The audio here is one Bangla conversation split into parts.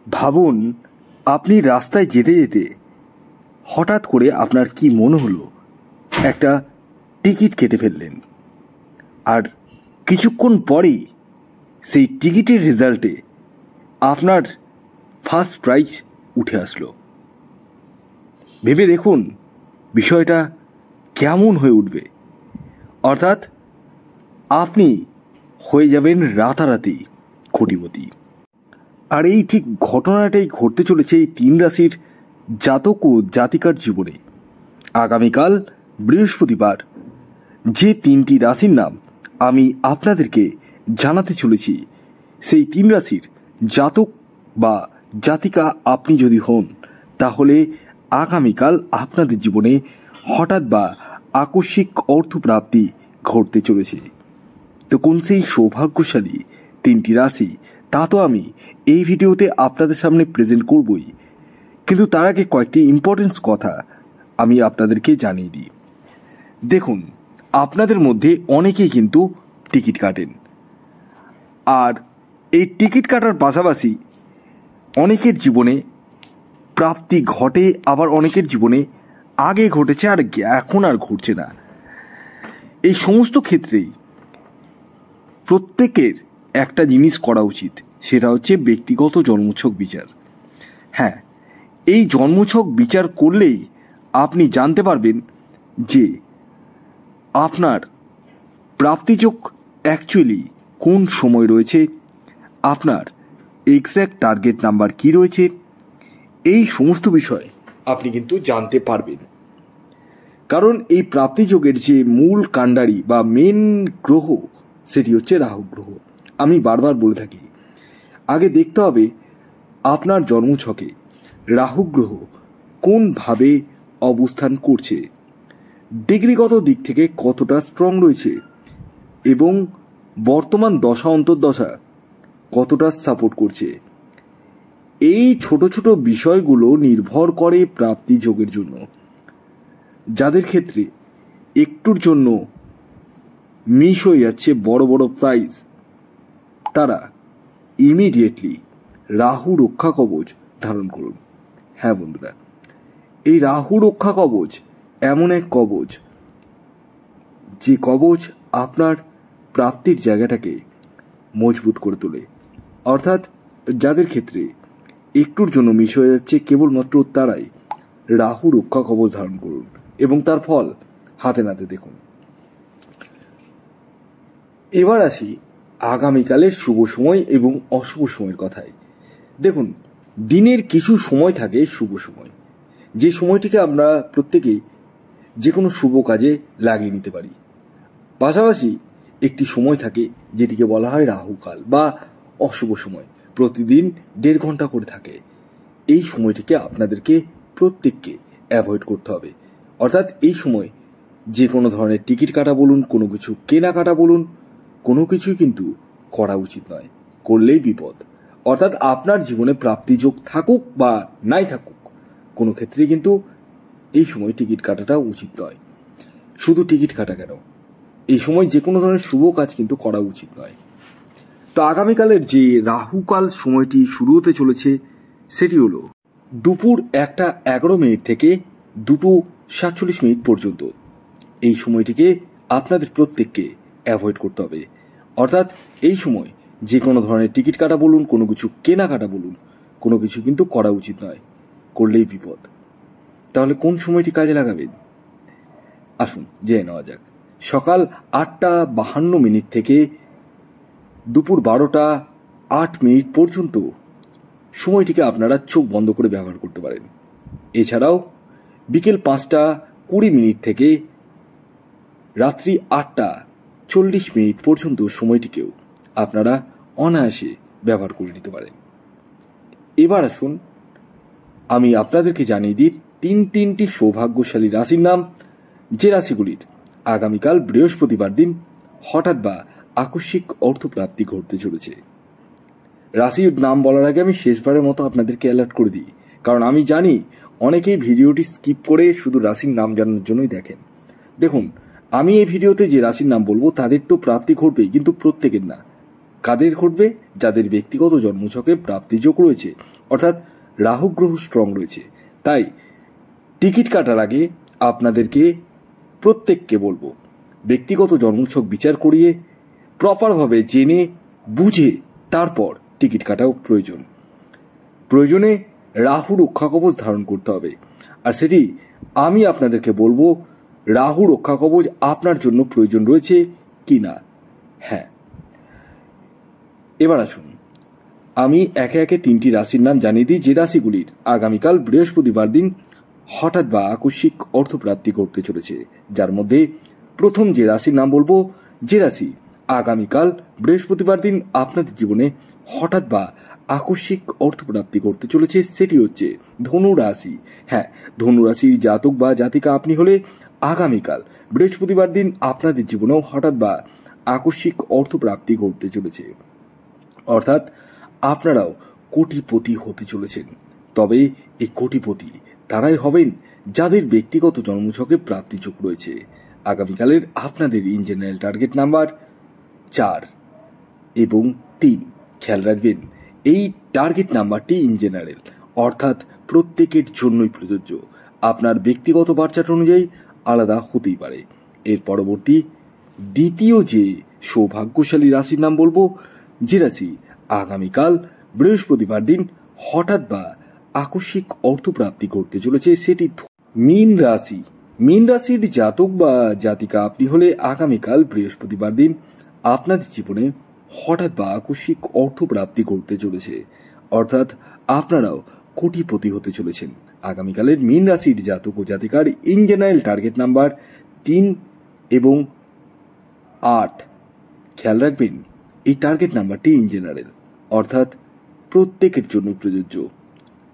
ভাবুন, আপনি রাস্তায় যেতে যেতে হঠাৎ করে আপনার কি মনে হলো একটা টিকিট কেটে ফেললেন, আর কিছুক্ষণ পরেই সেই টিকিটের রেজাল্টে আপনার ফার্স্ট প্রাইজ উঠে আসলো। ভেবে দেখুন বিষয়টা কেমন হয়ে উঠবে। অর্থাৎ আপনি হয়ে যাবেন রাতারাতি কোটিপতি। আর এই ঠিক ঘটনাটাই ঘটতে চলেছে এই 3 রাশির জাতক ও জাতিকার জীবনে। আগামীকাল বৃহস্পতিবার যে 3টি রাশির নাম আমি আপনাদেরকে জানাতে চলেছি, সেই 3 রাশির জাতক বা জাতিকা আপনি যদি হন, তাহলে আগামীকাল আপনাদের জীবনে হঠাৎ বা আকস্মিক অর্থপ্রাপ্তি ঘটতে চলেছে। তো কোন সেই সৌভাগ্যশালী 3টি রাশি তা তো আমি এই ভিডিওতে আপনাদের সামনে প্রেজেন্ট করবই, কিন্তু তার আগে কয়েকটি ইম্পর্টেন্স কথা আমি আপনাদেরকে জানিয়ে দিই। দেখুন, আপনাদের মধ্যে অনেকেই কিন্তু টিকিট কাটেন, আর এই টিকিট কাটার পাশাপাশি অনেকের জীবনে প্রাপ্তি ঘটে, আবার অনেকের জীবনে আগে ঘটেছে আর এখন আর ঘটছে না। এই সমস্ত ক্ষেত্রেই প্রত্যেকের একটা জিনিস করা উচিত, সেটা হচ্ছে ব্যক্তিগত জন্মছক বিচার। হ্যাঁ, এই জন্মছক বিচার করলেই আপনি জানতে পারবেন যে আপনার প্রাপ্তিযোগ অ্যাকচুয়ালি কোন সময় রয়েছে, আপনার এক্স্যাক্ট টার্গেট নাম্বার কি রয়েছে, এই সমস্ত বিষয় আপনি কিন্তু জানতে পারবেন। কারণ এই প্রাপ্তিযোগের যে মূল কাণ্ডারি বা মেন গ্রহ, সেটি হচ্ছে রাহু গ্রহ। আমি বারবার বলে থাকি, আগে দেখতে হবে আপনার জন্মছকে রাহু গ্রহ কোনভাবে অবস্থান করছে, ডিগ্রিগত দিক থেকে কতটা স্ট্রং রয়েছে, এবং বর্তমান দশা অন্তর্দশা কতটা সাপোর্ট করছে। এই ছোট ছোট বিষয়গুলো নির্ভর করে প্রাপ্তি যোগের জন্য। যাদের ক্ষেত্রে একটুর জন্য মিস হয়ে যাচ্ছে বড় বড় প্রাইজ, তারা ইমিডিয়েটলি রাহু রক্ষা কবচ ধারণ করুন। হ্যাঁ বন্ধুরা, এই রাহু রক্ষা কবচ এমন এক কবচ, যে কবচ আপনার প্রাপ্তির জায়গাটাকে মজবুত করে তোলে। অর্থাৎ যাদের ক্ষেত্রে একটুর জন্য মিস হয়ে যাচ্ছে, কেবলমাত্র তারাই রাহু রক্ষা কবচ ধারণ করুন এবং তার ফল হাতে নাতে দেখুন। এবার আসি আগামীকালের শুভ সময় এবং অশুভ সময়ের কথায়। দেখুন, দিনের কিছু সময় থাকে শুভ সময়, যে সময়টিকে আমরা প্রত্যেকেই যে কোনো শুভ কাজে লাগিয়ে নিতে পারি। পাশাপাশি একটি সময় থাকে যেটিকে বলা হয় রাহুকাল বা অশুভ সময়, প্রতিদিন 1.5 ঘন্টা করে থাকে। এই সময়টিকে আপনাদেরকে প্রত্যেককে অ্যাভয়েড করতে হবে। অর্থাৎ এই সময় যে কোনো ধরনের টিকিট কাটা বলুন, কোনো কিছু কেনাকাটা বলুন, কোনো কিছুই কিন্তু করা উচিত নয়, করলেই বিপদ। অর্থাৎ আপনার জীবনে প্রাপ্তিযোগ থাকুক বা নাই থাকুক, কোনো ক্ষেত্রেই কিন্তু এই সময় টিকিট কাটাটা উচিত নয়। শুধু টিকিট কাটা কেন, এই সময় যে কোনো ধরনের শুভ কাজ কিন্তু করা উচিত নয়। তো আগামীকালের যে রাহুকাল সময়টি শুরু হতে চলেছে, সেটি হলো দুপুর 1:11 থেকে 2:47 পর্যন্ত। এই সময়টিকে আপনাদের প্রত্যেককে অ্যাভয়েড করতে হবে। অর্থাৎ এই সময় যে কোনো ধরনের টিকিট কাটা বলুন, কোনো কিছু কেনাকাটা বলুন, কোনো কিছু কিন্তু করা উচিত নয়, করলেই বিপদ। তাহলে কোন সময়টি কাজে লাগাবেন, আসুন জেনে নেওয়া যাক। সকাল 8:52 থেকে দুপুর 12:08 পর্যন্ত সময়টিকে আপনারা চোখ বন্ধ করে ব্যবহার করতে পারেন। এছাড়াও বিকেল 5:20 থেকে রাত্রি 8:40 পর্যন্ত সময়টিকেও আপনারা অনায়াসে ব্যবহার করে নিতে পারেন। এবার আসুন আমি আপনাদেরকে জানিয়ে দিই 3টি সৌভাগ্যশালী রাশির নাম, যে রাশিগুলির আগামীকাল বৃহস্পতিবার দিন হঠাৎ বা আকস্মিক অর্থপ্রাপ্তি ঘটতে চলেছে। রাশির নাম বলার আগে আমি শেষবারের মতো আপনাদেরকে অ্যালার্ট করে দিই, কারণ আমি জানি অনেকেই ভিডিওটি স্কিপ করে শুধু রাশির নাম জানার জন্যই দেখেন। দেখুন, আমি এই ভিডিওতে যে রাশির নাম বলবো তাদের তো প্রাপ্তি ঘটবেই, কিন্তু প্রত্যেকের না। কাদের ঘটবে? যাদের ব্যক্তিগত জন্মছকে প্রাপ্তিযোগ রয়েছে, অর্থাৎ রাহু গ্রহ স্ট্রং রয়েছে। তাই টিকিট কাটার আগে আপনাদেরকে প্রত্যেককে বলবো, ব্যক্তিগত জন্মছক বিচার করিয়ে প্রপারভাবে জেনে বুঝে তারপর টিকিট কাটাও প্রয়োজন। প্রয়োজনে রাহু রক্ষা কবচ ধারণ করতে হবে, আর সেটি আমি আপনাদেরকে বলবো রাহু রক্ষা কবচ আপনার জন্য প্রয়োজন রয়েছে কি না। হ্যাঁ, এবার আসুন আমি একে একে 3টি রাশির নাম জানিয়ে দিই, যে রাশিগুলির আগামীকাল বৃহস্পতিবার দিন হঠাৎ বা আকস্মিক অর্থপ্রাপ্তি ঘটতে চলেছে। যার মধ্যে প্রথম যে রাশির নাম বলবো, যে রাশি আগামীকাল বৃহস্পতিবার দিন আপনাদের জীবনে হঠাৎ বা আকস্মিক অর্থপ্রাপ্তি করতে চলেছে, সেটি হচ্ছে ধনু রাশি। হ্যাঁ, ধনু রাশির জাতক বা জাতিকা আপনি হলে আগামীকাল বৃহস্পতিবার দিন আপনাদের জীবনেও হঠাৎ বা আকস্মিক অর্থপ্রাপ্তি ঘটতে চলেছে, অর্থাৎ আপনারাও কোটিপতি হতে চলেছেন। তবে এই কোটিপতি তারাই হবেন যাদের ব্যক্তিগত জন্মছকে প্রাপ্তিযোগ রয়েছে। আগামীকালের আপনাদের ইন জেনারেল টার্গেট নাম্বার 4 এবং 3। খেয়াল রাখবেন, এই টার্গেট নাম্বারটি ইন জেনারেল, অর্থাৎ প্রত্যেকের জন্যই প্রযোজ্য। আপনার ব্যক্তিগত বার্চার্ট অনুযায়ী আলাদা হতেই পারে। এর পরবর্তী দ্বিতীয় যে সৌভাগ্যশালী রাশির নাম বলবো, যে রাশি আগামীকাল বৃহস্পতিবার দিন হঠাৎ বা আকস্মিক অর্থপ্রাপ্তি করতে চলেছে, সেটি মীন রাশি। মীন রাশির জাতক বা জাতিকা আপনি হলে আগামীকাল বৃহস্পতিবার দিন আপনাদের জীবনে হঠাৎ বা আকস্মিক অর্থপ্রাপ্তি করতে চলেছে, অর্থাৎ আপনারাও কোটিপতি হতে চলেছেন। আগামীকালের মীন রাশির জাতক ও জাতিকার ইন জেনারেল টার্গেট নাম্বার 3 এবং 8। খেয়াল রাখবেন, এই টার্গেট নাম্বারটি ইন জেনারেল, অর্থাৎ প্রত্যেকের জন্য প্রযোজ্য।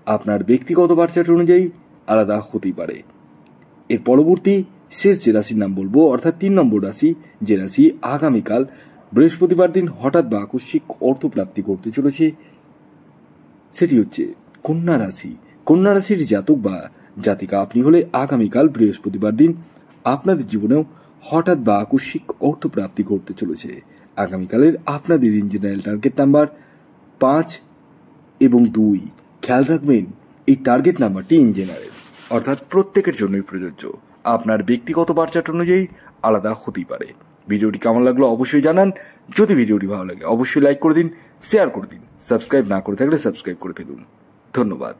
আপনার ব্যক্তিগত বার্চার্ট অনুযায়ী আলাদা হতেই পারে। এর পরবর্তী শেষ যে রাশির নাম বলবো, অর্থাৎ 3 নম্বর রাশি, যে রাশি আগামীকাল বৃহস্পতিবার দিন হঠাৎ বা আকস্মিক অর্থপ্রাপ্তি করতে চলেছে, সেটি হচ্ছে কন্যা রাশি। কন্যা রাশির জাতক বা জাতিকা আপনি হলে আগামীকাল বৃহস্পতিবার দিন আপনাদের জীবনেও হঠাৎ বা আকস্মিক অর্থপ্রাপ্তি করতে চলেছে। আগামীকালের আপনাদের ইন জেনারেল টার্গেট নাম্বার 5 এবং 2। খেয়াল রাখবেন, এই টার্গেট নাম্বারটি ইন জেনারেল, অর্থাৎ প্রত্যেকের জন্যই প্রযোজ্য। আপনার ব্যক্তিগত বার্চার্ট অনুযায়ী আলাদা হতেই পারে। ভিডিওটি কেমন লাগলো অবশ্যই জানান। যদি ভিডিওটি ভালো লাগে অবশ্যই লাইক করে দিন, শেয়ার করে দিন। সাবস্ক্রাইব না করে থাকলে সাবস্ক্রাইব করে ফেলুন। ধন্যবাদ।